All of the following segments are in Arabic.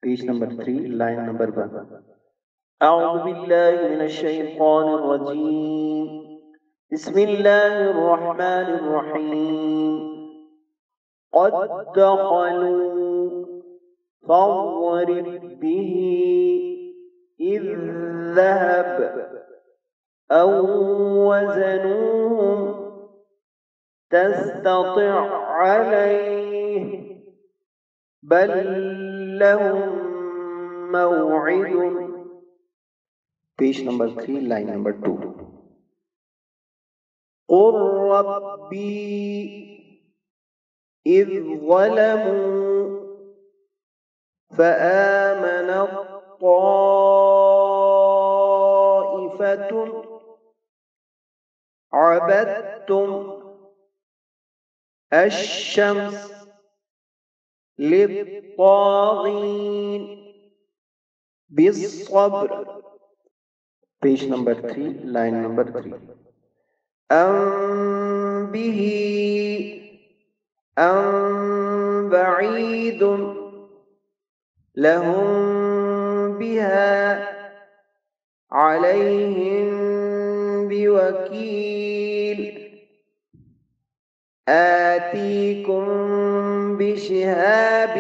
Page number 3, line number 1. أعوذ بالله من الشيطان الرجيم. بسم الله الرحمن الرحيم. قد دخلوا فاضرب به إذ ذهب أو وزنوهم تستطع عليه بل لهم موعد. Page number 3, line number 2. قل ربي إذ ظلموا فآمنت طائفة عبدتم الشمس للطاغين بالصبر. Page number 3, line number 3. أم به أم بعيد لهم بها عليهم بوكيل آتيكم بشهاب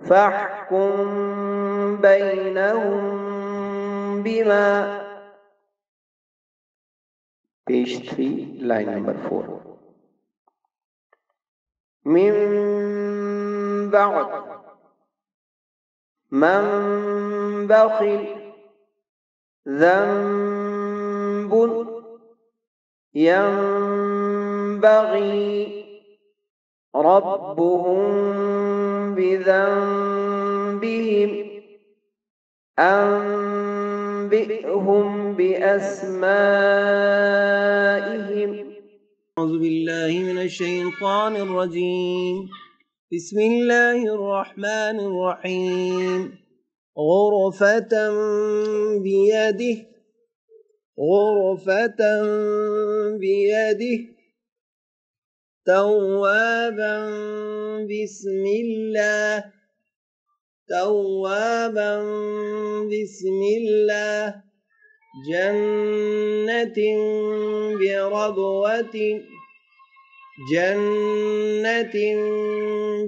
فاحكم بينهم بما. Page 3, line number 4. من بعد من بخل ذنب ينبغي ربهم بذنبهم أنبئهم بأسمائهم. أعوذ بالله من الشيطان الرجيم. بسم الله الرحمن الرحيم. غرفة بيده غرفة بيده توابا بسم الله توابا بسم الله جنة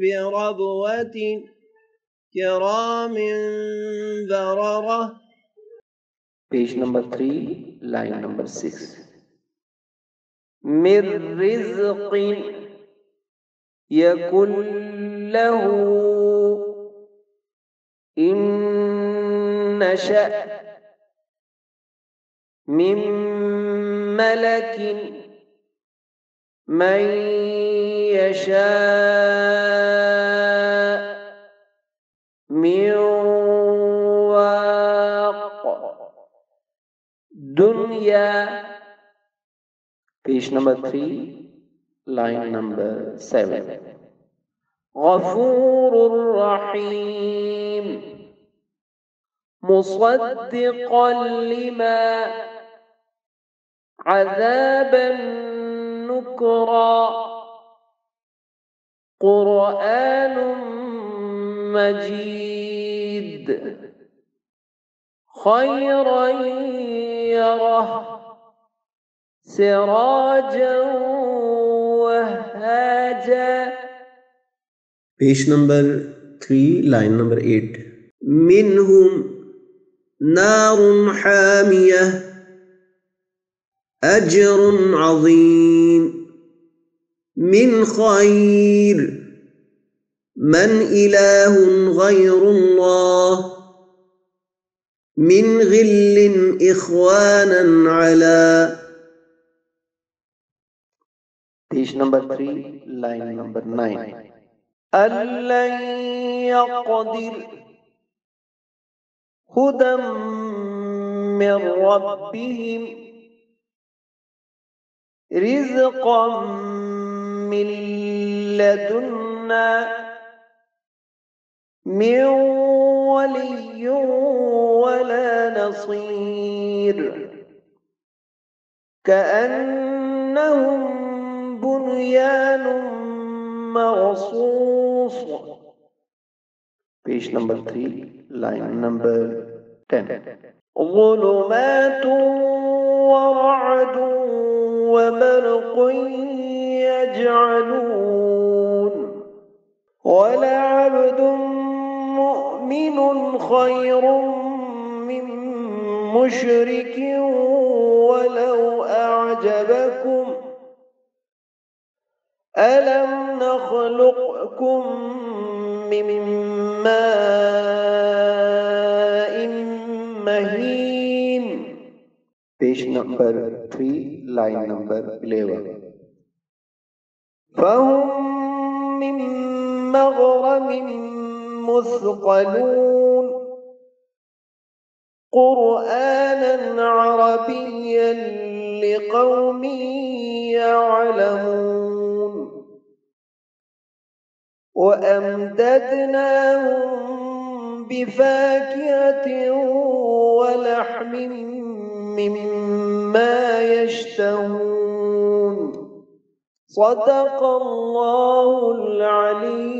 بربوة كرام بررة. Page number 3, line number 6. من رزق يكن له إن نشأ من ملك من يشاء من واق دنيا. Page number 3, line number 7. غفور رحيم مصدقا لما عذابا نكرا قرآن مجيد خيرا يره سراجا وهاجا. Page number 3, line number 8. منهم نار حامية أجر عظيم من خير من إله غير الله من غل إخوانا على. Page number 3, line number 9. ألن يقدر هدى من ربهم رزقا من لدنا من ولي ولا نصير كأنهم بنيان مرصوص Page number 3, line number 10. ظلمات ورعد وبرق يجعلون ولعبد مؤمن خير من مشرك ولو أعجبكم ألم نخلقكم من ماء مهين. Page number 3, line number 11. فهم من مغرم مثقلون قرآنا عربيا لقوم يعلمون وأمددناهم بفاكهة ولحم مما يشتهون. صدق الله العليم.